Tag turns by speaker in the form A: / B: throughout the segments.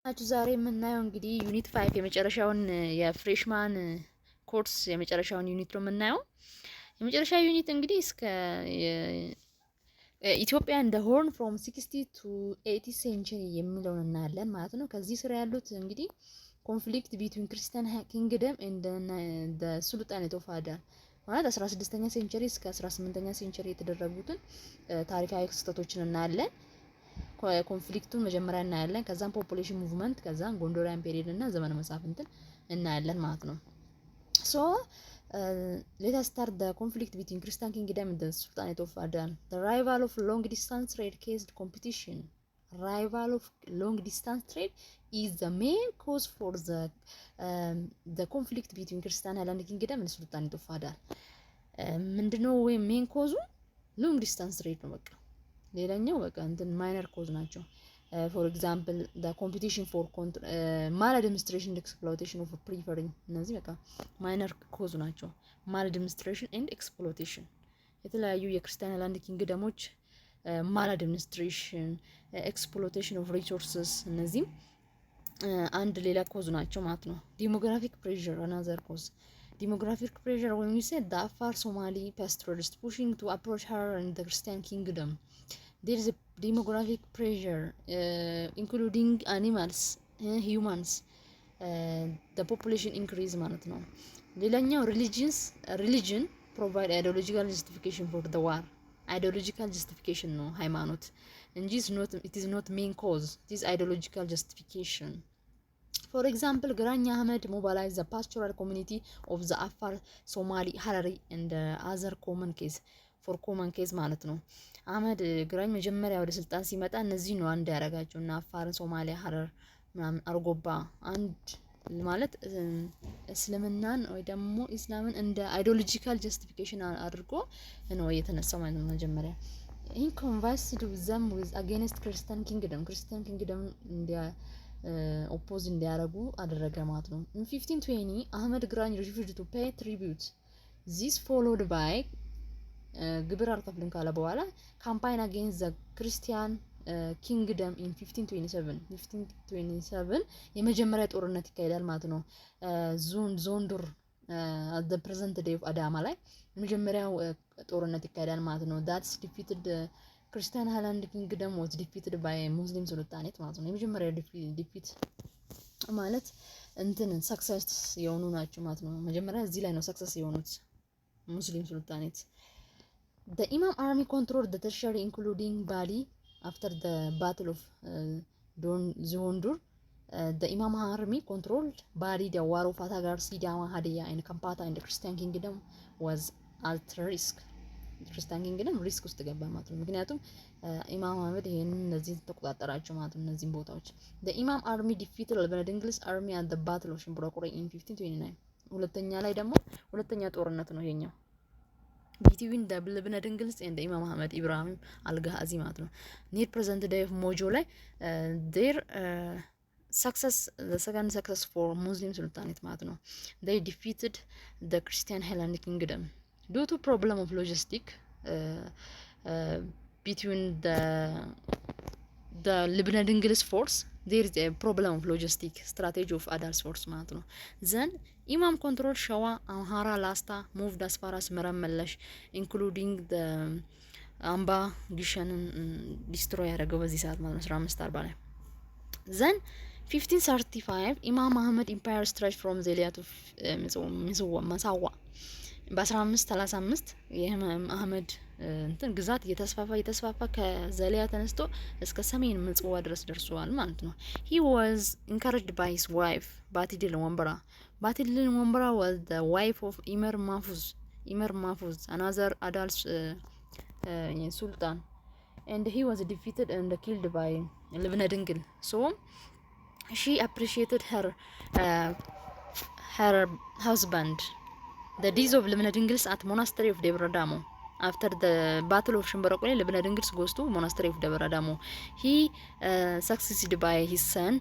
A: ዛሬ የምናየው እንግዲህ ዩኒት 5 የመጨረሻውን የፍሬሽማን ኮርስ የመጨረሻውን ዩኒት ነው የምናየው። የመጨረሻ ዩኒት እንግዲህ እስከ ኢትዮጵያ እንደ ሆርን ፍሮም 60 ቱ 80 ሴንቸሪ የሚለውን እናያለን ማለት ነው። ከዚህ ስራ ያሉት እንግዲህ ኮንፍሊክት ቢትዊን ክርስቲያን ኪንግደም ኤንድ ሱልጣኔት ኦፍ አዳል ማለት 16ኛ ሴንቸሪ እስከ 18ኛ ሴንቸሪ የተደረጉትን ታሪካዊ ክስተቶችን እናያለን። ኮንፍሊክቱን መጀመሪያ እናያለን። ከዛም ፖፑሌሽን ሙቭመንት፣ ከዛም ጎንዶሪያን ፔሪድ እና ዘመነ መሳፍንትን እናያለን ማለት ነው። ሶ let us start the conflict between Christian kingdom and the Sultanate of Adan. The rival of long distance trade caused competition. Rival of long distance trade is the main cause for the conflict between Christian Highland kingdom and Sultanate of Adan. ምንድነው ወይ ሜን ኮዙ ሎንግ ዲስታንስ ትሬድ ነው። በቃ ሌላኛው በቃ እንትን ማይነር ኮዝ ናቸው። ፎር ኤግዛምፕል the competition for maladministration and exploitation of preferring እነዚህ በቃ ማይነር ኮዝ ናቸው። maladministration and exploitation የተለያዩ የክርስቲያን ላንድ ኪንግደሞች maladministration exploitation of resources እነዚህም አንድ ሌላ ኮዝ ናቸው ማለት ነው። demographic pressure another cause. Demographic pressure when we said the Afar Somali pastoralists pushing to approach her in the Christian kingdom. There is a demographic pressure including animals, humans, the population increase ማለት ነው። ሌላኛው religion provide ideological justification for the war. Ideological justification ነው ሃይማኖት እንጂ it is not main cause. It is ideological justification. For example, ግራኝ አህመድ mobilized the pastoral community of the Afar Somali Harari and other common case for common case ማለት ነው። አህመድ ግራኝ መጀመሪያ ወደ ስልጣን ሲመጣ እነዚህ ነው አንድ ያረጋቸው እና አፋር፣ ሶማሊያ፣ ሀረር ምናምን አርጎባ አንድ ማለት እስልምናን ወይ ደግሞ ኢስላምን እንደ አይዲዮሎጂካል ጀስቲፊኬሽን አድርጎ ነው የተነሳው ማለት ነው። መጀመሪያ in convinced them with against Christian kingdom እንዲያ ኦፖዝ እንዲያረጉ አደረገ ማለት ነው። in 1520 አህመድ ግራኝ refused to pay tribute. This followed by ግብር አልከፍልም ካለ በኋላ ካምፓይን አጌንስት ዘ ክርስቲያን ኪንግደም ኢን 1527 የመጀመሪያ ጦርነት ይካሄዳል ማለት ነው። ዞንዱር at the present day of አዳማ ላይ የመጀመሪያው ጦርነት ይካሄዳል ማለት ነው። that's defeated ክርስቲያን ሃይላንድ ኪንግደም was defeated by ሙስሊም ሱልጣኔት ማለት ነው። የመጀመሪያ ዲፊት ማለት እንትን ሰክሰስ የሆኑ ናቸው ማለት ነው። መጀመሪያ እዚህ ላይ ነው ሰክሰስ የሆኑት ሙስሊም ሱልጣኔት። The Imam army controlled the tertiary including Bali after the battle of Zondur. The Imam army controlled Bali, the war of Atagar, Sidama, Hadia and Kampata and the Christian kingdom was at risk. ክርስቲያን ኪንግደም ሪስክ ውስጥ ገባ ማለት ነው። ምክንያቱም ኢማም አህመድ ይሄንን እነዚህ ተቆጣጠራቸው ማለት ነው እነዚህን ቦታዎች። the Imam army defeated the Benedinglis army at the battle of Shimbroqore in 1529. ሁለተኛ ላይ ደግሞ ሁለተኛ ጦርነት ነው ይሄኛው between the Benedinglis and the Imam Ahmed Ibrahim al-Ghazi ማለት ነው። near present day of Mojo ላይ their success, the second success for Muslim sultanate ማለት ነው። they defeated the Christian Hellenic kingdom due to problem of logistic between the Benedinglis force. There is a problem of logistic strategy of Adal's force ማለት ነው። then Imam control Shawa, Amhara, Lasta moved as far as Meramellash including the Amba Gishan destroy ያደረገው በዚህ ሰዓት ማለት ነው 1540 ላይ። then 1535 Imam Ahmed empire stretched from Zelia to Masawa. በ1535 የአህመድ እንትን ግዛት እየተስፋፋ ከዘሊያ ተነስቶ እስከ ሰሜን ምጽዋ ድረስ ደርሷል ማለት ነው። he was encouraged by his wife ባቲድል ወንበራ was the wife of Imer Mahfuz another Adal sultan and he was defeated and killed by Libna Dingil. So she appreciated her husband. The deeds of Libna Dingils at monastery of Debre Damo. After the battle of Shimbarakole, Libna Dingils goes to monastery of Debre Damo. He succeeded by his son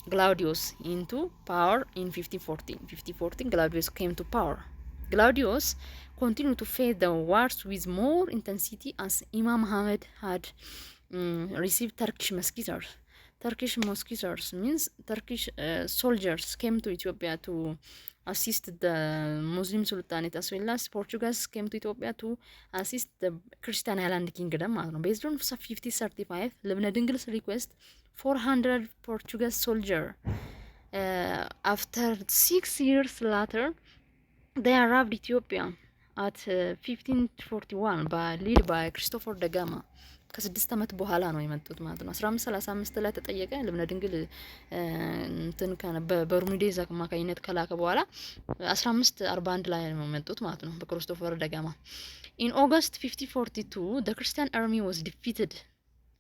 A: Glaudius into power in 1514. 1514 Glaudius came to power. Glaudius continued to face the wars with more intensity as Imam Ahmed had received Turkish messengers. Turkish mosquitoes means Turkish soldiers came to Ethiopia to assist the Muslim Sultanate, as well as Portuguese came to Ethiopia to assist the Christian Highland Kingdom. Based on 5035, Lebna Dingle's request, 400 Portuguese soldiers. After 6 years later, they arrived Ethiopia at 1541 led by Christopher da Gama. ከ6 ዓመት በኋላ ነው የመጡት ማለት ነው። 1535 ላይ ተጠየቀ ልብነ ድንግል እንትን በበርሙዴዝ አማካኝነት ከላከ በኋላ 1541 ላይ ነው የመጡት ማለት ነው በክሪስቶፈር ደጋማ። In August 1542 the Christian army was defeated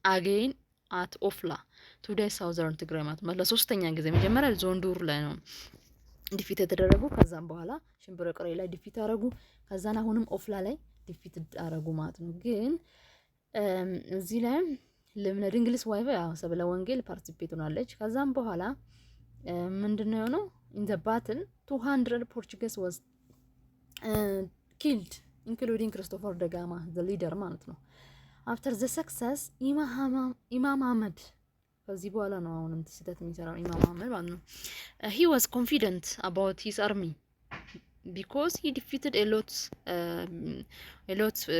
A: again at Ofla, today southern Tigray ማለት ነው። ለሶስተኛ ጊዜ መጀመሪያ ዞንዱር ላይ ነው ዲፊት የተደረጉ፣ ከዛም በኋላ ሽምብረ ቅሬ ላይ ዲፊት አረጉ፣ ከዛን አሁንም ኦፍላ ላይ ዲፊት አረጉ ማለት ነው። ግን እዚህ ላይ ልብነ ድንግልስ ዋይፋ ያው ሰብለ ወንጌል ፓርቲሲፔት ሆናለች። ከዛም በኋላ ምንድነው የሆነው? in the battle 200 Portuguese was killed including Christopher da Gama the leader ማለት ነው። after the success ኢማም አህመድ ከዚህ በኋላ ነው አሁን ስህተት የሚሰራው ኢማም አህመድ ማለት ነው። he was confident about his army because he defeated a lot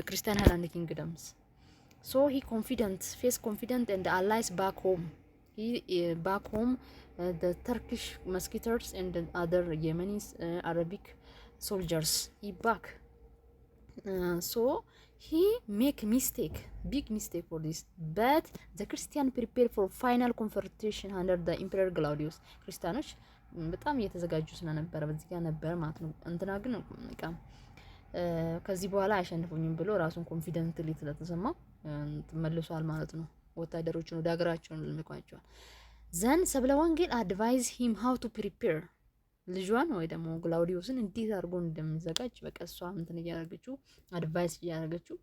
A: Christian Highland kingdoms. So he faced confident and the allies back home. Back home, the Turkish mosquitoes and the other Yemeni Arabic soldiers. So he make big mistake for this. But the Christian prepared for final confrontation under the Emperor Claudius. ክርስቲያኖች በጣም እየተዘጋጁ ስለነበረ በዚህ ጋር ነበር ማለት ነው። እንትና ግን ከዚህ በኋላ አያሸንፉኝም ብሎ ራሱን ኮንፊደንትሊ ስለተሰማው ተመልሷል ማለት ነው። ወታደሮቹን ወደ ሀገራቸው ልልኳቸዋል። ዘን ሰብለ ወንጌል አድቫይዝ ሂም ሃው ቱ ፕሪፔር ልጇን ወይ ደግሞ ግላውዲዮስን እንዴት አድርጎ እንደሚዘጋጅ በቃ እሷ እንትን እያደረገችው አድቫይስ እያደረገችው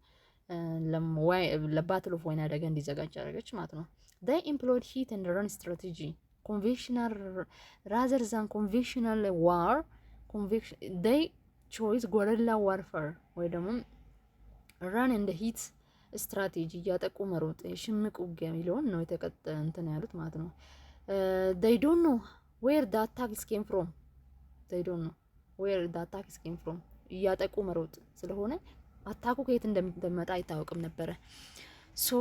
A: ለባትል ኦፍ ወይና ደጋ እንዲዘጋጅ አደረገች ማለት ነው። they employed hit and run strategy conventional rather than conventional war. they chose guerrilla warfare ወይ ደግሞ run and hit ስትራቴጂ እያጠቁ መሮጥ የሽምቅ ውጊያ የሚለውን ነው እንትን ያሉት ማለት ነው። they don't know where the attacks came from. እያጠቁ መሮጥ ስለሆነ አታኩ ከየት እንደሚመጣ አይታወቅም ነበረ። so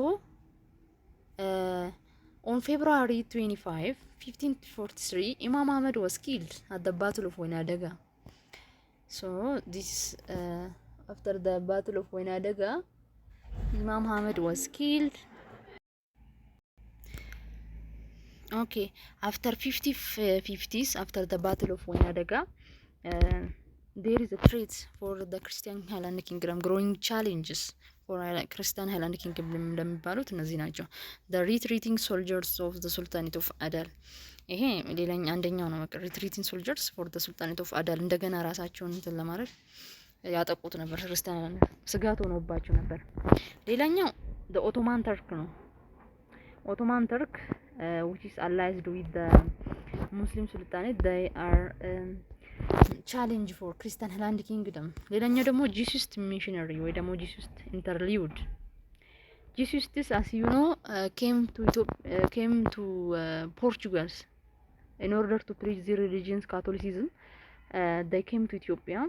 A: on February 25 1543 Imam Ahmed was killed at the Battle of Wayna Daga. So this after the Battle of Wayna Daga, Imam Ahmed was killed. Okay, after 50s, after the Battle of Wayna Daga, there is a threat for the Christian Highland Kingdom, growing challenges for Christian Highland Kingdom እንደሚባሉት እነዚህ ናቸው። the retreating soldiers of the Sultanate of Adal. ይሄ ሌላኛ አንደኛው ነው። retreating soldiers for the Sultanate of Adal እንደገና ራሳቸውን እንትን ለማድረግ ያጠቁት ነበር። ክርስቲያን ስጋት ሆኖባቸው ነበር። ሌላኛው the Ottoman Turk ነው። Ottoman Turk which is allied with the Muslim Sultanate, they are challenge for Christian Highland Kingdom. ሌላኛው ደግሞ Jesus missionary ወይ ደግሞ Jesus interlude. Jesus as you know came to Portugal in order to preach their religion Catholicism. They came to Ethiopia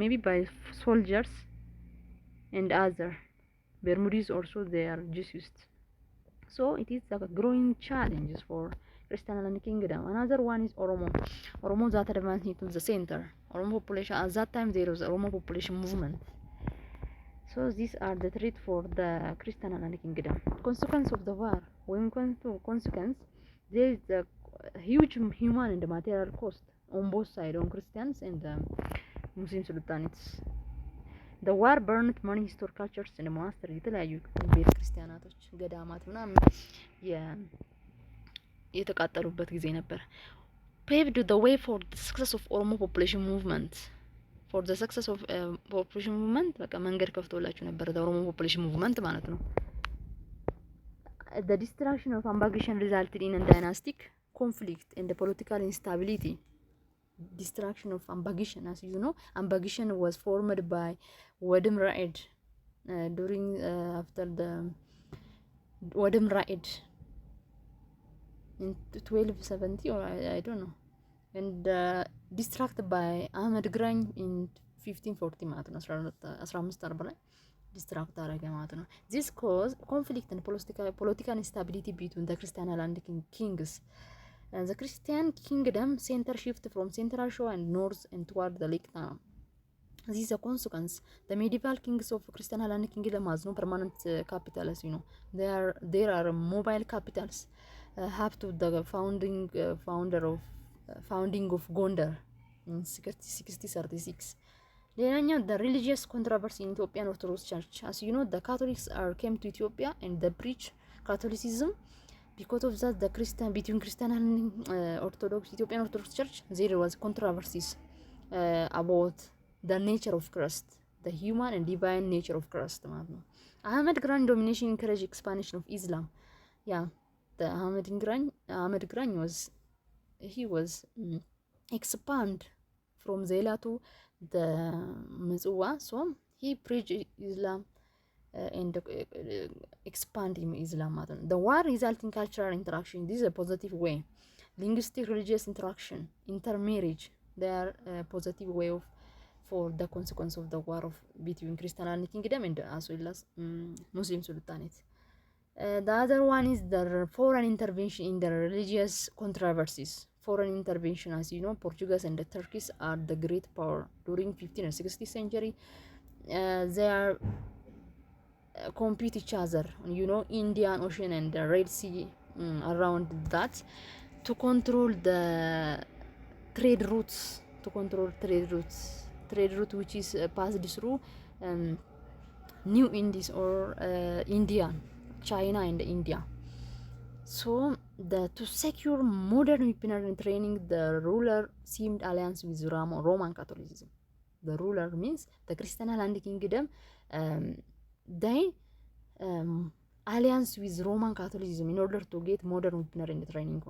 A: maybe by soldiers and other Bermudis also they are Jesuits. So it is a growing challenges for Christian Highland Kingdom. Another one is Oromo that advanced into the center. Oromo population at that time there was Oromo population movement. So these are the threat for the Christian Highland Kingdom. Consequence of the war. When comes to consequence, there is a huge human and material cost on both sides, on Christians and Muslim sultanates. the war burned many historical churches and monasteries. የተለያዩ ቤተ ክርስቲያናቶች ገዳማት ምናምን የተቃጠሉበት ጊዜ ነበር። paved the way for the success of Oromo population movement. for the success of population movement በቃ መንገድ ከፍቶላችሁ ነበር the Oromo population movement ማለት ነው። the destruction of Ambaghishan resulted in a dynastic conflict and the political instability. Destruction of Ambaghishan, as you know, Ambaghishan was formed by Wadim Ra'id during after the ወደ ምራኤድ in 1270 or I don't know, and distracted by አህመድ ግራኝ in 1540 ማለት ነው 1540 ላይ ዲስትራክት አደረገ ማለት ነው። this cause conflict and political instability between the Christian and kings. The Christian kingdom center shift from central Shore and north and toward the Lake Tana. This is a consequence. The medieval kings of Christian Hellenic kingdom has no permanent capital, as you know. There are mobile capitals. Have to the founding of Gondar in 1636. ሌላኛው the religious controversy in Ethiopian Orthodox Church. As you know, the Catholics came to Ethiopia and they preach Catholicism. Because of that, the between Christian and Ethiopian Orthodox Church, there was controversies about the nature of Christ, the human and divine nature of Christ. Ahmed Gran domination encouraged expansion of Islam. Yeah, the Ahmed Gran was expand from Zela to the Mizua, so he preached Islam and expanding Islam. The war resulted in cultural interaction. This is a positive way. Linguistic, religious interaction, intermarriage, they are a positive way of for the consequence of the war between Christian and kingdom and as well as Muslim sultanate. The other one is the foreign intervention in the religious controversies. Foreign intervention, as you know, Portuguese and the Turkish are the great power during 15th and 16th century. They are compete each other, you know, Indian Ocean and the Red Sea around that to control the trade routes. Trade route which is passed through New Indies or India, China and India. So to secure modern weaponry training, the ruler seemed alliance with Roman Catholicism. The ruler means the Christian Hellenic kingdom. They alliance with Roman Catholicism in order to get modern weaponry and training.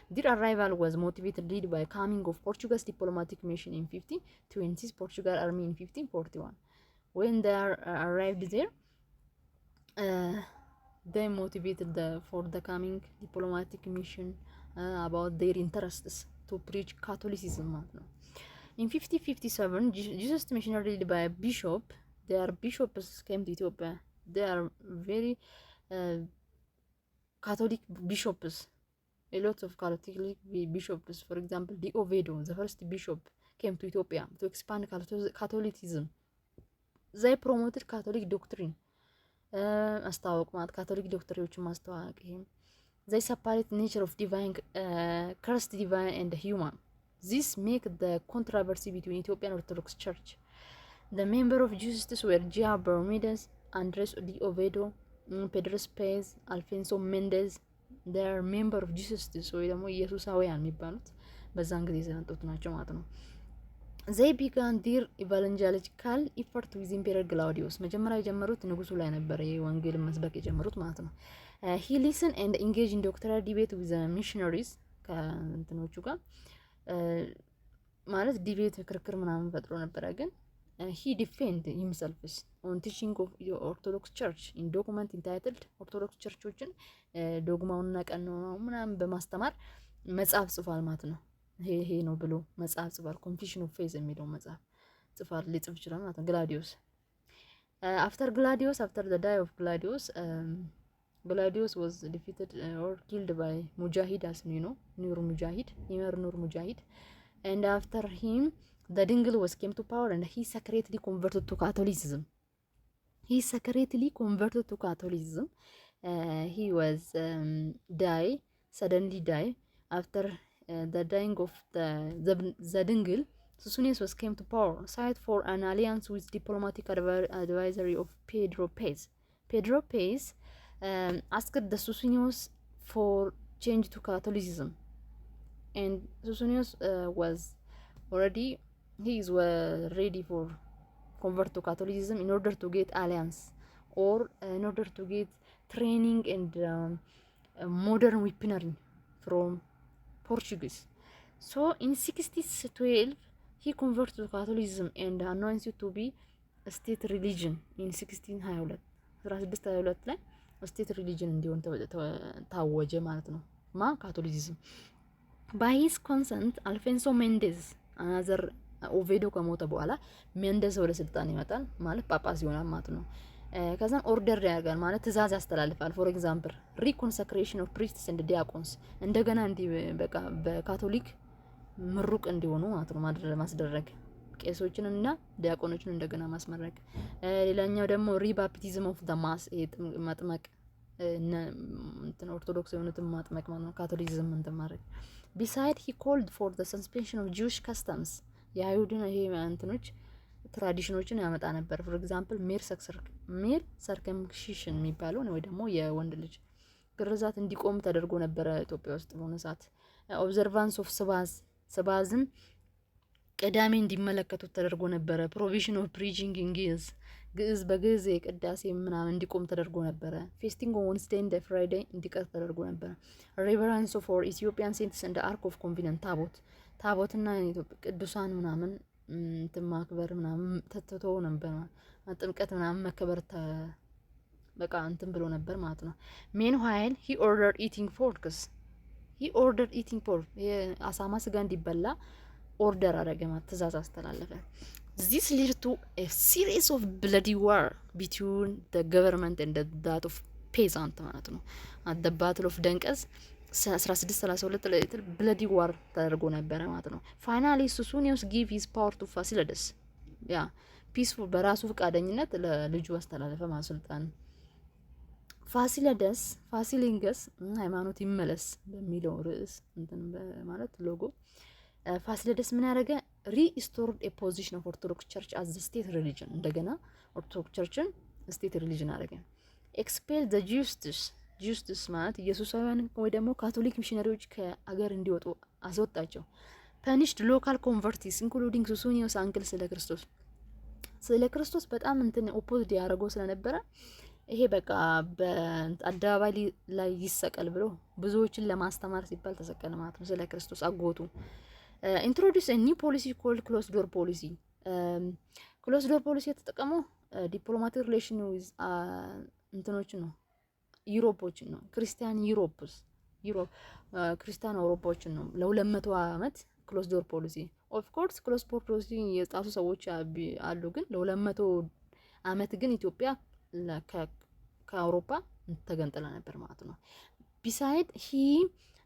A: Their arrival was motivated lead by coming of Portuguese diplomatic mission in 1520, Portugal army in 1541. When they arrived there, they motivated for the coming diplomatic mission about their interests to preach Catholicism. In 1557, Jesus missionary led by a bishop. Their bishops came to Ethiopia. They are very Catholic bishops. A lot of Catholic bishops. For example, the Ovedo, the first bishop, came to Ethiopia to expand Catholicism. They promoted Catholic doctrine. አስተዋወቁ ማለት ካቶሊክ ዶክትሪኖችን ማስተዋወቅ። ይሄም they separate nature of divine Christ divine and human. This make the controversy between Ethiopian Orthodox Church. The member of Jesus were Gia Bermudez, Andres de Ovedo, Pedro Pez, Alfonso Mendez. They are member of Jesus ወይ ደግሞ ኢየሱሳውያን የሚባሉት በዛን ጊዜ የመጡት ናቸው ማለት ነው። they began their evangelical effort with Emperor Claudius. መጀመሪያ የጀመሩት ንጉሱ ላይ ነበር የወንጌል መስበክ የጀመሩት ማለት ነው። he listened and engaged in doctrinal debate with the missionaries ከእንትኖቹ ጋር ማለት ዲቤት ክርክር ምናምን ፈጥሮ ነበረ ግን he defend himself on teaching of the Orthodox Church in document entitled Orthodox ቸርቾችን ዶግማውንና ቀኖናውን ምናምን በማስተማር መጽሐፍ ጽፏል ማለት ነው። ይሄ ነው ብሎ መጽሐፍ ጽፏል። ኮንፊሽን ኦፍ ፌዝ የሚለው መጽሐፍ ጽፏል ሊጽፍ ይችላል ማለት ነው። ግላዲዮስ after the die of Gladius was defeated or killed by Mujahid, as you know, Nur Mujahid, and after him the Dingle was came to power and he secretly converted to Catholicism. He was suddenly die after the dying of the Dingle. Susunius was came to power, sought for an alliance with diplomatic advisory of Pedro Pez asked the Susunius for change to Catholicism, and Susunius was already ready for convert to Catholicism in order to get alliance or in order to get training and modern weaponry from Portuguese. So in 1612 he converted to Catholicism and announced it to be a state religion in 1622 ላይ ስቴት ሪሊጅን እንዲሆን ታወጀ ማለት ነው። ካቶሊሲዝም ባይ ሂዝ ኮንሰንት አልፎንሶ ሜንዴዝ አናዘር ኦቬዶ ከሞተ በኋላ ሜንዴዝ ወደ ስልጣን ይመጣል ማለት ጳጳስ ይሆናል ማለት ነው። ከዛን ኦርደር ያደርጋል ማለት ትእዛዝ ያስተላልፋል። ፎር ኤግዛምፕል ሪኮንሰክሬሽን ኦፍ ፕሪስትስ ኤንድ ዲያቆንስ እንደገና በቃ በካቶሊክ ምሩቅ እንዲሆኑ ማለት ነው ማስደረግ ቄሶችን እና ዲያቆኖችን እንደገና ማስመረቅ። ሌላኛው ደግሞ ሪባፕቲዝም ኦፍ ዘ ማስ ማጥመቅ እንትን ኦርቶዶክስ የሆኑትን ማጥመቅ ማለት ነው። ካቶሊሲዝም እንትን ማድረግ። ቢሳይድ ሂ ኮልድ ፎር ዘ ሰስፔንሽን ኦፍ ጂዊሽ ከስተምስ የአይሁድን ይሄ እንትኖች ትራዲሽኖችን ያመጣ ነበር። ፎር ኤግዛምፕል ሜል ሰርከምሲሽን የሚባለው ወይ ደግሞ የወንድ ልጅ ግርዛት እንዲቆም ተደርጎ ነበረ ኢትዮጵያ ውስጥ በሆነ ሰዓት። ኦብዘርቫንስ ኦፍ ስባዝም ቅዳሜ እንዲመለከቱት ተደርጎ ነበረ። ፕሮቪዥን ኦፍ ፕሪቺንግ ኢን ግዕዝ በግዕዝ የቅዳሴ ምናምን እንዲቆም ተደርጎ ነበረ። ፌስቲንግ ኦን ዌንስዴይ ኤንድ ፍራይዴይ እንዲቀር ተደርጎ ነበረ። ሬቨረንስ ፎር ኢትዮጵያን ሴንትስ እንደ አርክ ኦፍ ኮንፊደንስ ታቦትና ቅዱሳን ምናምን እንትን ማክበር ምናምን ተትቶ ነበር። ጥምቀት ምናምን መከበር በቃ እንትን ብሎ ነበር ማለት ነው። ሜን ዋይል ሂ ኦርደር ኢቲንግ ፖርክ አሳማ ስጋ እንዲበላ ኦርደር አደረገ ማለት ትእዛዝ አስተላለፈ። ዚስ ሊድ ቱ ኤ ሲሪስ ኦፍ ብለዲ ዋር ቢትዊን ዘ ገቨርንመንት ኤንድ ዳት ኦፍ ፔዛንት ማለት ነው። አት ዘ ባትል ኦፍ ደንቀዝ 1632 ላይ ብለዲ ዋር ተደርጎ ነበረ ማለት ነው። ፋይናሊ ሱሱኒዮስ ጊቭ ሂዝ ፓወር ቱ ፋሲለደስ ፒስፉል በራሱ ፈቃደኝነት ለልጁ አስተላለፈ ማለት ስልጣን። ፋሲሊንገስ ሃይማኖት ይመለስ በሚለው ርዕስ እንትን ማለት ሎጎ ፋሲለደስ ምን ያደረገ ሪስቶርድ ኤ ፖዚሽን ኦፍ ኦርቶዶክስ ቸርች አዝ ስቴት ሪሊጅን እንደገና ኦርቶዶክስ ቸርችን ስቴት ሪሊጅን አደረገ። ኤክስፔል ዘ ጂውስቲስ ማለት ኢየሱሳውያን ወይ ደግሞ ካቶሊክ ሚሽነሪዎች ከአገር እንዲወጡ አስወጣቸው። ፐኒሽድ ሎካል ኮንቨርቲስ ኢንክሉዲንግ ሱሱኒዮስ አንክል ስለ ክርስቶስ በጣም እንትን ኦፖዝድ ያደረገው ስለነበረ ይሄ በቃ በአደባባይ ላይ ይሰቀል ብሎ ብዙዎችን ለማስተማር ሲባል ተሰቀለ ማለት ነው። ስለ ክርስቶስ አጎቱ ኢንትሮዲዩስ ኒው ፖሊሲ ኮልድ ክሎዝ ዶር ፖሊሲ። ክሎዝ ዶር ፖሊሲ የተጠቀመው ዲፕሎማቲክ ሪሌሽን ዊዝ እንትኖችን ነው ዩሮፖችን ነው ክርስቲያን ክርስቲያን አውሮፓዎችን ነው። ለ200 ዓመት ክሎዝ ዶር ፖሊሲ ኦፍ ኮርስ ክሎዝ ዶር ፖሊሲ የጣሱ ሰዎች አሉ፣ ግን ለ200 ዓመት ግን ኢትዮጵያ ከአውሮፓ ተገንጥላ ነበር ማለት ነው። ቢሳይድ ሂ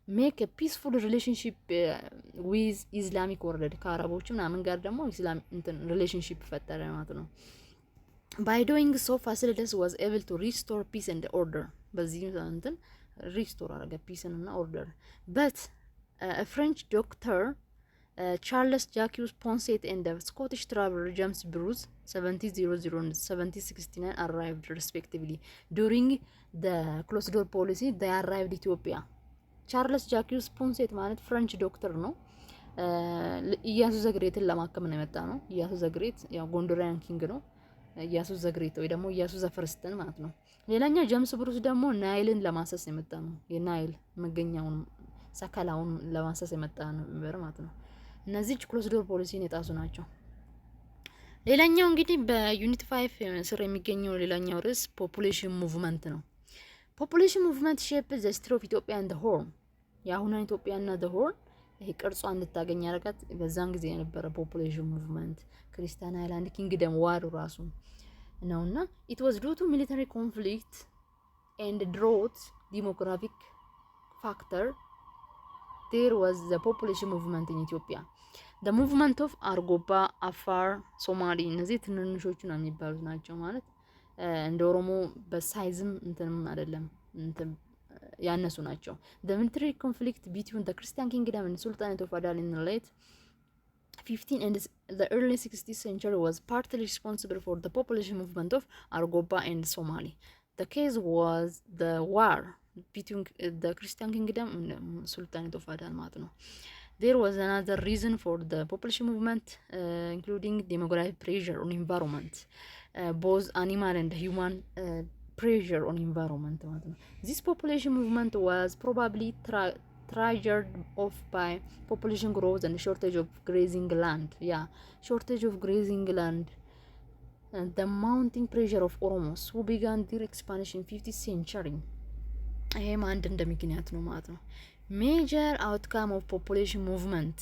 A: ሜክ ኤ ፒስፉል ሪሌሽንሺፕ ዊዝ ኢስላሚክ ወርልድ ከአረቦች ምናምን ጋር ደግሞ ኢስላም እንትን ሪሌሽንሺፕ ፈጠረ ማለት ነው። ባይ ዶይንግ ሶ ፋሲለደስ ዋዝ ኤብል ቱ ሪስቶር ፒስ ኤንድ ኦርደር በዚህ እንትን ሪስቶር አረገ ፒስን እና ኦርደር። በት ፍሬንች ዶክተር ቻርልስ ጃኪውስ ፖንሴት ኤንድ ስኮቲሽ ትራቨለር ጄምስ ብሩስ 1700 and 1769 arrived respectively during the closed door policy. they arrived ኢትዮጵያ። ቻርልስ ጃኪውስ ፖንሴት ማለት ፍሬንች ዶክተር ነው። ኢያሱ ዘግሬትን ለማከም ነው የመጣ ነው። ኢያሱ ዘግሬት ያው ጎንደሪያን ኪንግ ነው። ኢያሱ ዘግሬት ወይ ደግሞ ኢያሱ ዘፈርስተን ማለት ነው። ሌላኛው ጄምስ ብሩስ ደግሞ ናይልን ለማሰስ የመጣ ነው። የናይል መገኛውን ሰከላውን ለማሰስ የመጣ ነበር ማለት ነው። እነዚህ ክሎዝ ዶር ፖሊሲን የጣሱ ናቸው። ሌላኛው እንግዲህ በዩኒት 5 ስር የሚገኘው ሌላኛው ርዕስ ፖፑሌሽን ሙቭመንት ነው። ፖፑሌሽን ሙቭመንት ሼፕ ዘ ሂስትሪ ኦፍ ኢትዮጵያ ኤንድ ሆርን የአሁኗ ኢትዮጵያና ዘ ሆርን ይሄ ቅርጿ እንድታገኝ ያደረጋት በዛን ጊዜ የነበረ ፖፑሌሽን ሙቭመንት ክርስቲያን አይላንድ ኪንግደም ዋር ራሱ ነውና ኢት ዋዝ ዱ ቱ ሚሊታሪ ኮንፍሊክት ኤንድ ድሮት ዲሞግራፊክ ፋክተር there was the population movement in Ethiopia. the movement of አርጎባ፣ አፋር፣ ሶማሊ እነዚህ ትንንሾቹ ነው የሚባሉት ናቸው ማለት እንደ ኦሮሞ በሳይዝም እንትንም አይደለም እንትን ያነሱ ናቸው። the military conflict between the Christian kingdom and Sultanate of Adal in the late 15th and the early 16th century was partly responsible for the population movement of Argoba and Somali. The case was the war between the Christian kingdom and Sultanate of Adal ማለት ነው። there was another reason for the population movement including demographic pressure on environment, both animal and human pressure on environment ማለት ነው። this population movement was probably triggered off by population growth and shortage of grazing land. shortage of grazing land the mounting pressure of Oromos who began their expansion in 50th century ይሄም አንድ እንደ ምክንያት ነው ማለት ነው። major outcome of population movement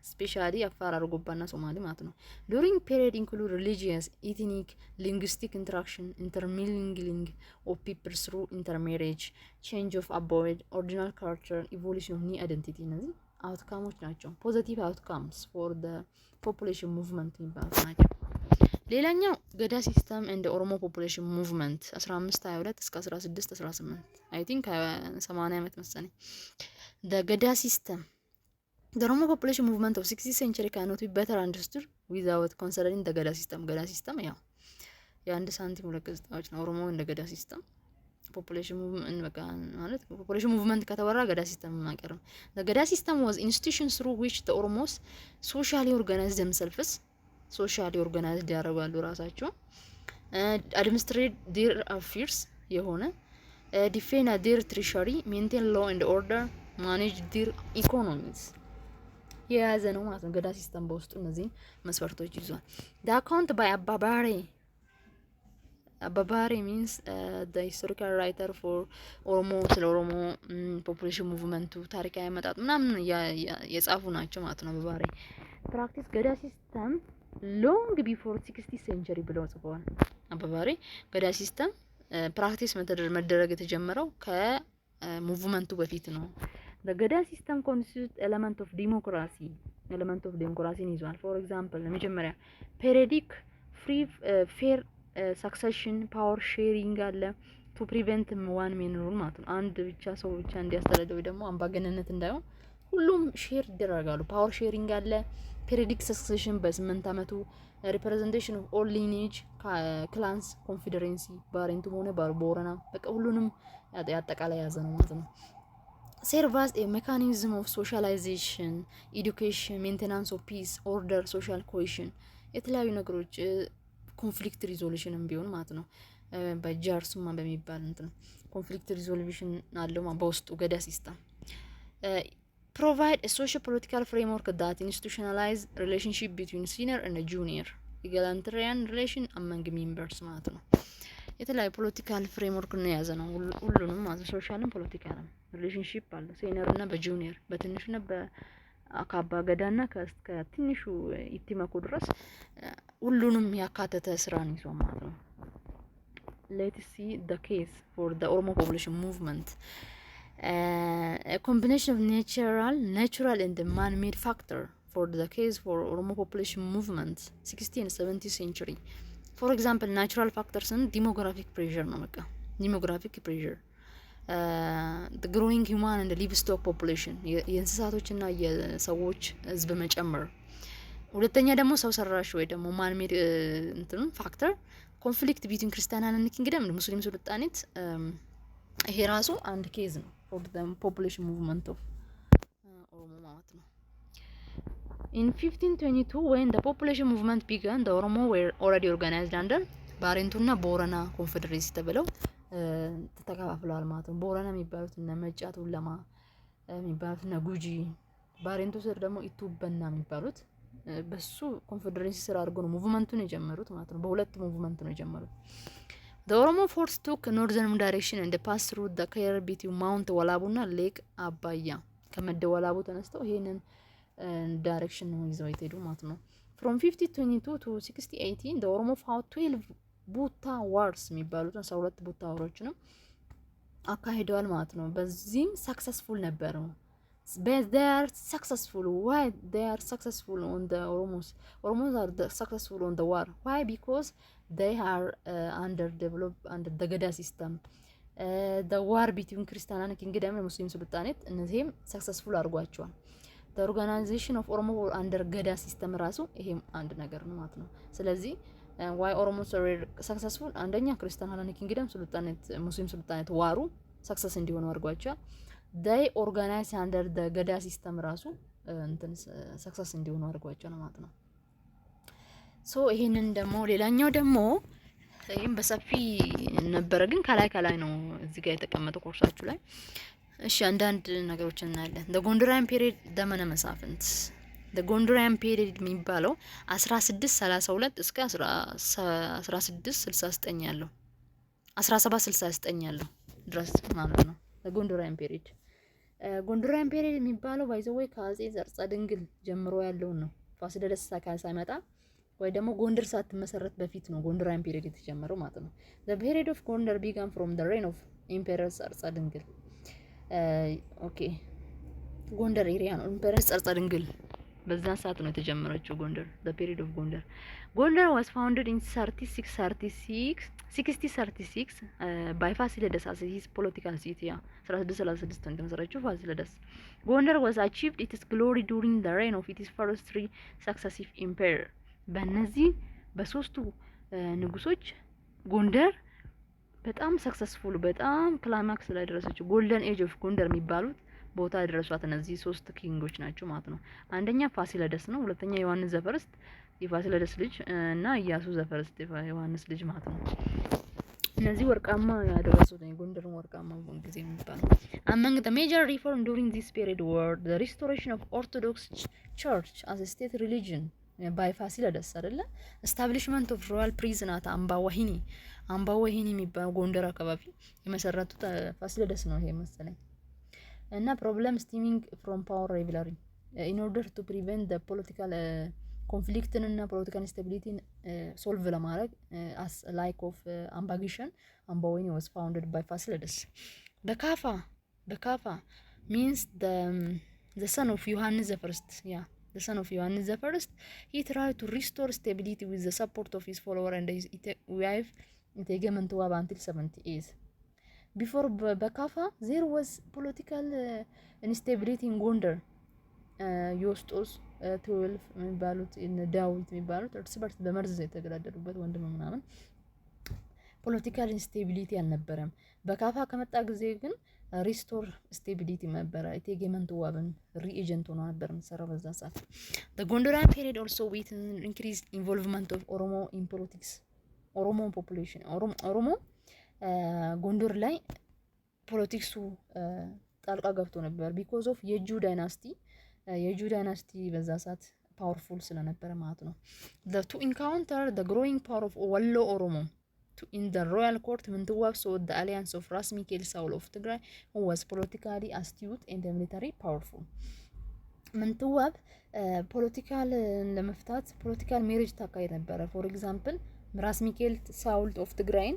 A: especially አፋር አርጎባና ሶማሌ ማለት ነው during period include religious ethnic linguistic interaction intermingling of people through intermarriage change of abode ordinal culture evolution of new identity እነዚህ outcomes ናቸው positive outcomes for the population movement የሚባሉት ናቸው። ሌላኛው ገዳ ሲስተም እንደ ኦሮሞ ፖፑሌሽን ሙቭመንት 1522 እስከ 1618 አይ ቲንክ 80 ዓመት መሰለኝ the ገዳ ሲስተም the Oromo population movement of 60th century cannot be better understood without considering the ገዳ ሲስተም ያው የአንድ ሳንቲም ሁለት ገጽታዎች ነው ኦሮሞ እንደ ገዳ ሲስተም ፖፑሌሽን ሙቭመንት በቃ ማለት ፖፑሌሽን ሙቭመንት ከተወራ ገዳ ሲስተም ማቀርም the ገዳ system was institution through which the Oromos socially organized themselves ሶሻሊ ኦርጋናይዝድ ያደርጋሉ ራሳቸው አድሚኒስትሬት ዴር አፌርስ የሆነ ዲፌን ዴር ትሬሸሪ ሜንቴን ሎ ኤንድ ኦርደር ማኔጅ ዴር ኢኮኖሚስ የያዘ ነው ማለት ነው። ገዳ ሲስተም በውስጡ እነዚህ መስፈርቶች ይዟል። the account by አባባሬ means the historical writer for ኦሮሞ ስለ ኦሮሞ ፖፑሌሽን ሙቭመንቱ ታሪካዊ መጣጥ ምናምን የጻፉ ናቸው ማለት ነው። አባባሬ ፕራክቲስ ገዳ ሲስተም ሎንግ ቢፎር 60th ሴንቸሪ ብለው ጽፈዋል። አባባሪ ገዳ ሲስተም ፕራክቲስ መደረግ የተጀመረው ከሙቭመንቱ በፊት ነው። ገዳ ሲስተም ኮንሲስት ኤሌመንት ኦፍ ዲሞክራሲን ይዟል። ፎር ኤግዛምፕል ለመጀመሪያ ፔሪዲክ ፍሪ ፌር ሰክሰሽን ፓወር ሼሪንግ አለ ቱ ፕሪቨንት ዋን ሜን ሩል ማለት ነው። አንድ ብቻ ሰው ብቻ እንዲያስተዳድር ወይ ደግሞ አምባገነንነት እንዳይሆን ሁሉም ሼር ይደረጋሉ። ፓወር ሼሪንግ አለ ፔሪዲክ ሰክሴሽን በ8 አመቱ ሪፕሬዘንቴሽን ኦፍ ኦል ሊኔጅ ክላንስ ኮንፌደሬንሲ ባሬንቱ ሆነ ቦረና በቃ ሁሉንም ያጠቃላይ ያዘ ነው ማለት ነው። ሴርቫስ ኤ ሜካኒዝም ኦፍ ሶሻላይዜሽን ኤዱኬሽን ሜንቴናንስ ኦፍ ፒስ ኦርደር ሶሻል ኮሄሽን የተለያዩ ነገሮች ኮንፍሊክት ሪዞሉሽንም ቢሆን ማለት ነው። በጃርሱማ በሚባል እንትን ኮንፍሊክት ሪዞሉሽን አለው በውስጡ ገዳ ሲስተም provide a socio-political framework that institutionalize relationship between senior and junior egalitarian relation among members ማለት ነው። የተለያዩ ፖለቲካል ፍሬምወርክ ነው የያዘ ነው ሁሉንም ማለት ሶሻልም ፖለቲካልም ሪሌሽንሺፕ አለ ሲኒየር እና በጁኒየር በትንሹና በአካባ ገዳና ከትንሹ ኢቲማኮ ድረስ ሁሉንም ያካተተ ስራ ነው ይዟል ማለት ነው። let's see the case for the Oromo population movement. A combination of natural and man-made factor for the case for Oromo population movement 16th and 17th century. For example, natural factors and demographic pressure ነው በቃ demographic pressure the growing human and the livestock population የእንስሳቶችና የሰዎች ህዝብ መጨመር። ሁለተኛ ደግሞ ሰው ሰራሽ ወይ ደግሞ man-made እንትን ፋክተር ኮንፍሊክት ቢትዊን ክርስቲያን እና ኪንግደም ሙስሊም ሱልጣኔት ይሄ ራሱ አንድ ኬዝ ነው for the population movement of Oromo ማለት ነው። In 1522 when the population movement began the Oromo were already organized under ባሬንቱና ቦረና ኮንፌደሬሲ ተብለው ተከፋፍለዋል ማለት ነው። ቦረና የሚባሉት እና መጫቱ ለማ የሚባሉት እና ጉጂ ባሬንቱ ስር ደግሞ ኢቱበና የሚባሉት በሱ ኮንፌደሬሲ ስር አድርገው ነው ሙቭመንቱን የጀመሩት ማለት ነው። በሁለት ሙቭመንት ነው የጀመሩት። The Oromo force took northern direction and passed through the Kayr between Mount Walabuna Lake Abaya. ከመደ ወላቡ ተነስተው ይሄንን ዳይሬክሽን ነው ይዘው የተሄዱ ማለት ነው። From 1522 to 1618 the Oromo fought 12 ቡታ ዋርስ የሚባሉት 12 ቡታ ዋሮችንም አካሂደዋል ማለት ነው። በዚህም ሰክሰስፉል ነበሩ። They are successful. Why they are successful on the Oromos? Oromos are successful on the war. Why? Because they are underdeveloped under the Gada system. The war between Christian and Kingdom and Muslim Sultanate እነዚህም successful አድርጓቸዋል። The organization of Oromo under Gada system ራሱ ይሄም አንድ ነገር ነው ማለት ነው። ስለዚህ why Oromos are successful አንደኛ ክርስቲያን እና Kingdom ሱልጣኔት ሙስሊም ሱልጣኔት ዋሩ ሰክሰስ እንዲሆኑ አድርጓቸዋል። they organize under the Gada system ራሱ እንትን ሰክሰስ እንዲሆኑ አድርጓቸው ነው ማለት ነው። ሶ ይሄንን ደግሞ ሌላኛው ደግሞ ይሄን በሰፊ ነበረ ግን ከላይ ነው እዚህ ጋር የተቀመጠው ኮርሳችሁ ላይ። እሺ አንዳንድ ነገሮችን እናያለን። the Gondorian period ዘመነ መሳፍንት ጎንደሪያን ፔሪድ የሚባለው 1632 እስከ 1669 ያለው 1769 ያለው ድረስ ማለት ነው። ጎንደሪያን ፔሪድ የሚባለው ባይዘወይ ከአጼ ዘርጸ ድንግል ጀምሮ ያለውን ነው። ፋሲለደስ ሳይመጣ ወይ ደግሞ ጎንደር ሳትመሰረት በፊት ነው ጎንደሪያን ፔሪድ የተጀመረው ማለት ነው። the period of Gondar began from the reign of Emperor ዘርጸ ድንግል ኦኬ ጎንደር ኤሪያ ነው ኢምፔረር ዘርጸ ድንግል በዛን ሰዓት ነው የተጀመረችው ጎንደር the period of ጎንደር was founded in 1636 by ፋሲለደስ as his political city 1636 እንደመሰረችው ፋሲለደስ ጎንደር was achieved its glory during the reign of its first three successive emperor በእነዚህ በሶስቱ ንጉሶች ጎንደር በጣም ሰክሰስፉል በጣም ክላይማክስ ላይ ደረሰችው። ጎልደን ኤጅ ኦፍ ጎንደር የሚባሉት ቦታ ደረሷት እነዚህ ሶስት ኪንጎች ናቸው ማለት ነው። አንደኛ ፋሲለደስ ነው፣ ሁለተኛ ዮሐንስ ዘፈርስት የፋሲለደስ ልጅ እና ኢያሱ ዘፈርስት ዮሐንስ ልጅ ማለት ነው። እነዚህ ወርቃማ ያደረሱት ጎንደርን ወርቃማ ጊዜ የሚባለው among the major reform during this period were the restoration of Orthodox Church as a state religion by ፋሲለደስ አይደለ establishment of royal prison at አምባወሂኒ የሚባለው ጎንደር አካባቢ የመሰረቱት ፋሲለደስ ነው ይሄ መሰለኝ እና problem stemming from power rivalry in order to prevent the political conflict እና political instability solve ለማድረግ as like of ambition አምባወሂኒ was founded by ፋሲለደስ በካፋ means the son of ዮሐንስ ዘፈርስት the son of ዮሐንስ ዘፈርስት he tried to restore stability with the support of his follower and his wife እቴጌ ምንትዋብ until 78 before በካፋ there was political instability in ጎንደር ዮስጦስ 12 የሚባሉት ዳዊት የሚባሉት እርስ በርስ በመርዝ የተገዳደሉበት ወንድም ምናምን ፖለቲካል ኢንስቴቢሊቲ አልነበረም። በካፋ ከመጣ ጊዜ ግን ሪስቶር ስቴቢሊቲ ነበረ። እቴጌ ምንትዋብን ሪኤጀንት ሆኖ ነበር የሚሰራው በዛ ሰዓት። the Gondorian period also with increased involvement of ኦሮሞ in politics ኦሮሞ ፖፑሌሽን ኦሮሞ ጎንደር ላይ ፖለቲክሱ ጣልቃ ገብቶ ነበር because of የጁ ዳይናስቲ በዛ ሰዓት ፓወርፉል ስለነበረ ማለት ነው። to encounter the growing power of ወሎ ኦሮሞ in the royal court ምንትዋብ sought the alliance of ራስ ሚካኤል ሳውል of Tigray who was politically astute and military powerful ምንትዋብ ፖለቲካል ለመፍታት ፖለቲካል ሜሪጅ ታካሂድ ነበረ። ፎር ኤግዛምፕል ራስ ሚካኤል ሳውል ኦፍ ትግራይን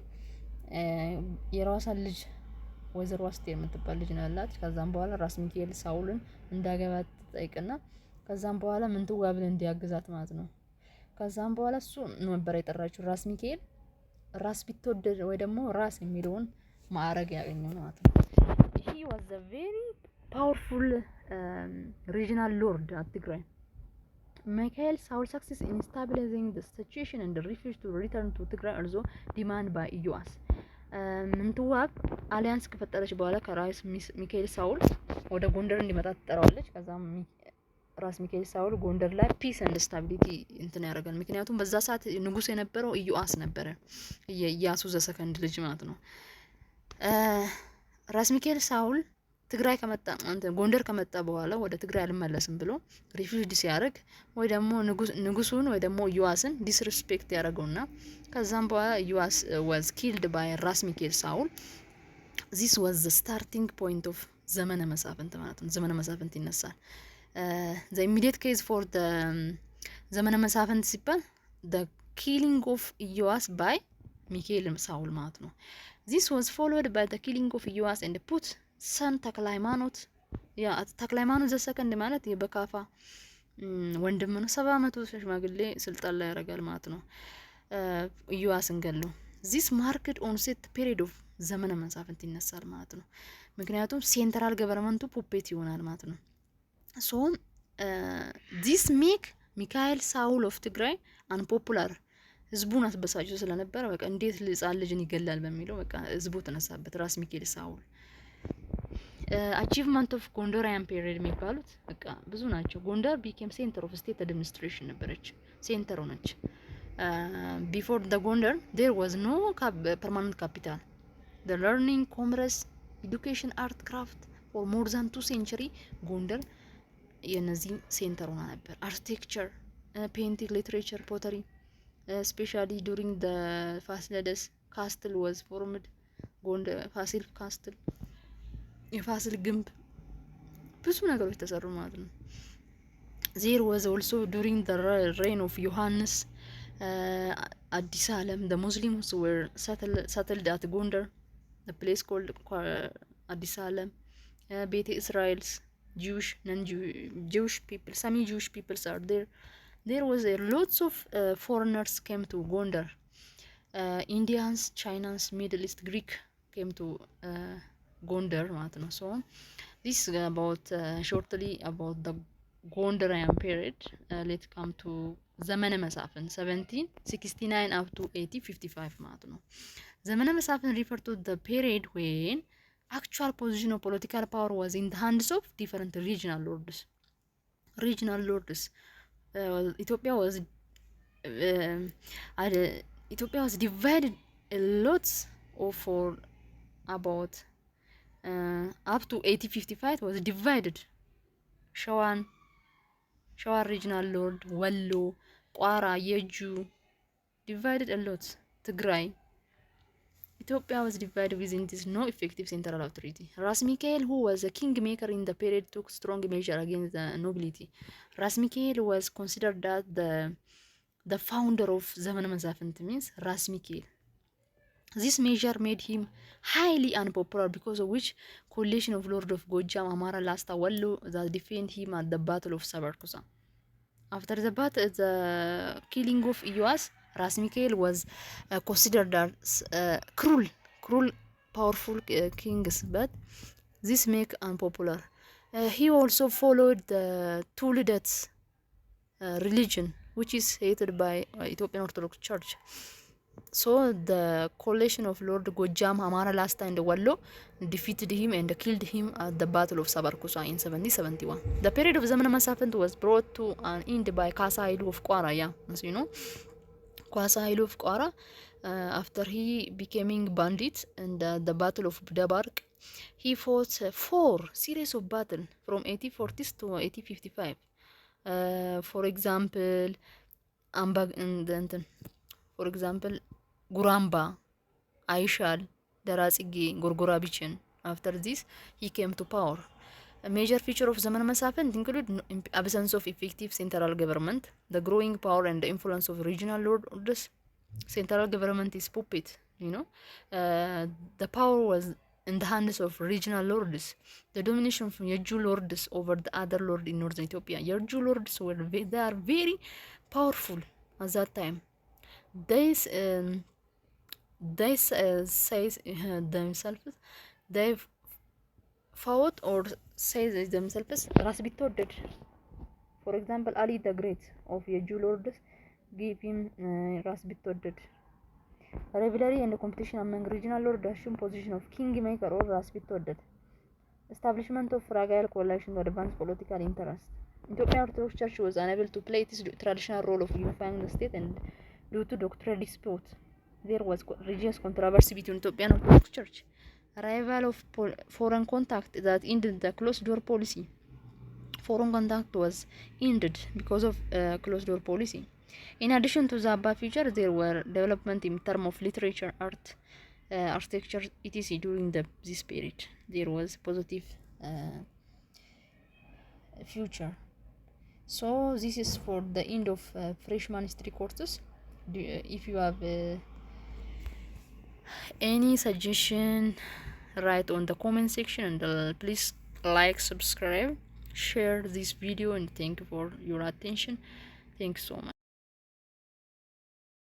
A: የራሷን ልጅ ወይዘሮ አስቴር የምትባል ልጅ ነው ያላት። ከዛም በኋላ ራስ ሚካኤል ሳውልን እንዳገባት ጠይቅና ከዛም በኋላ ምንትዋብን እንዲያግዛት ማለት ነው። ከዛም በኋላ እሱ ነበር የጠራችው ራስ ሚካኤል ራስ ቢትወደድ ወይ ደግሞ ራስ የሚለውን ማዕረግ ያገኘው ማለት ነው። he was a very powerful regional lord at Tigray. Michael Saul success in stabilizing the situation and refused to return to Tigray also demand by ኢዮአስ ምንትዋብ አሊያንስ ከፈጠረች በኋላ ከራስ ሚካኤል ሳውል ወደ ጎንደር እንዲመጣ ትጠራዋለች። ከዛም ራስ ሚካኤል ሳውል ጎንደር ላይ ፒስ ኤንድ ስታቢሊቲ እንትን ያደርጋል። ምክንያቱም በዛ ሰዓት ንጉስ የነበረው ኢዮአስ ነበረ የኢያሱ ዘሰከንድ ልጅ ማለት ነው። ራስ ሚካኤል ሳውል ትግራይ ከመጣ ጎንደር ከመጣ በኋላ ወደ ትግራይ አልመለስም ብሎ ሪፊውጅ ሲያደርግ ወይ ደግሞ ንጉሱን ወይ ደግሞ ኢዮአስን ዲስሪስፔክት ያደርገውና ከዛም በኋላ ኢዮአስ was killed by ራስ ሚካኤል ሳውል this was the starting point of ዘመነ መሳፍንት ማለት ነው። ዘመነ መሳፍንት ይነሳል። the immediate case for the ዘመነ መሳፍንት ሲባል the killing of ኢዮአስ by ሚካኤል ሳውል ማለት ነው። this was followed by the killing of ኢዮአስ and put ሰን ተክለሃይማኖት ተክለሃይማኖት ዘሰከንድ ማለት የበካፋ ወንድም ነው። 70 ዓመቱ ሽማግሌ ስልጣን ላይ ያረጋል ማለት ነው። ኢዮአስን ገለው this marked onset period of ዘመነ መሳፍንት ይነሳል ማለት ነው። ምክንያቱም ሴንትራል ገቨርንመንቱ ፑፔት ይሆናል ማለት ነው። so this make ሚካኤል ሳውል of ትግራይ unpopular ህዝቡን አስበሳጭቶ ስለነበረ በቃ እንዴት ህፃን ልጅን ይገላል በሚለው በቃ ህዝቡ ተነሳበት ራስ ሚካኤል ሳውል achievement of Gondorian period የሚባሉት በቃ ብዙ ናቸው። ጎንደር became center of state administration ነበረች፣ ሴንተር ሆነች። before the Gondar there was no permanent capital. the learning, commerce, education, art, craft for more than 2 centuries Gondar የነዚህም ሴንተር ሆና ነበር። አርኪቴክቸር፣ ፔይንቲንግ፣ ሊትሬቸር፣ ፖተሪ ስፔሻሊ ዱሪንግ ደ ፋሲለደስ ካስትል ወዝ ፎርምድ ጎንደር ፋሲል ካስትል የፋሲል ግንብ ብዙ ነገሮች ተሰሩ ማለት ነው። ዜር ወዝ ኦልሶ ዱሪንግ ደ ሬን ኦፍ ዮሐንስ አዲስ ዓለም the Muslims were settled at Gondar, the place called አዲስ ዓለም ቤተ እስራኤልስ Jewish non-Jewish people, semi-Jewish peoples are there. There was lots of foreigners came to Gondar. Indians, Chinese, Middle East, Greek came to Gondar ማለት ነው። So this is about shortly about the Gondarian period. Let's come to ዘመነ መሳፍንት 1769 up to 1855 ማለት ነው። ዘመነ መሳፍንት refer to the period when actual position of political power was in the hands of different regional lords. Ethiopia was divided a lot of for about up to 1855 was divided. ሸዋ regional lord, ወሎ፣ ቋራ፣ የጁ divided a lot. ትግራይ Ethiopia was divided within this no effective central authority. Ras Mikael, who was a kingmaker in the period, took strong measure against the nobility. Ras Mikael was considered that the founder of ዘመነ መሳፍንት means Ras Mikael. This measure made him highly unpopular, because of which coalition of Lord of Gojam, Amara, Lasta, Wallo that defend him at the Battle of Sabarkusa. After the battle, the killing of Iyas, Ras Mikael was considered as cruel, powerful kings, but this make unpopular. He also followed the Tulidat religion, which is hated by Ethiopian Orthodox Church. So the coalition of Lord Gojam, Amara, Lasta and Wallo defeated him and killed him at the Battle of Sabarkusa in 1771. The period of Zamana Masafint was brought to an end by Kasa Hailu of Kwara, as you know. Kasa Hailu of Kwara, after he becoming bandit in the Battle of Dabark, he fought 4 series of battle from 1840s to 1855. For example, Guramba, Aishal, Darazigi, Gorgorabichin. After this, he came to power. A major feature of Zaman Masafint included absence of effective central government, the growing power and the influence of regional lords. Central government is puppet, you know. The power was in the hands of regional lords. The domination from Yaju lords over the other lords in northern Ethiopia. Yaju lords they are very powerful at that time. They say themselves, they fought or say themselves Ras Bitoded. For example, Ali the Great of Yaju lords gave him Ras Bitoded. Rivalry and competition among regional lords assumed position of kingmaker or Ras Bitoded. Establishment of fragile coalition to advance political interest. Ethiopian Orthodox Church was unable to play its traditional role of unifying the state, and due to doctrinal dispute, there was religious controversy between Ethiopian Orthodox Church. Arrival of foreign contact that ended the closed door policy. Foreign contact was ended because of closed door policy. In addition to the above feature, there were development in terms of literature, art, architecture, etc. During this period. There was positive future. So this is for the end of freshman history courses. If you have any suggestion, write on the comment section, and please like, subscribe, share this video, and thank you for your attention. Thanks so much.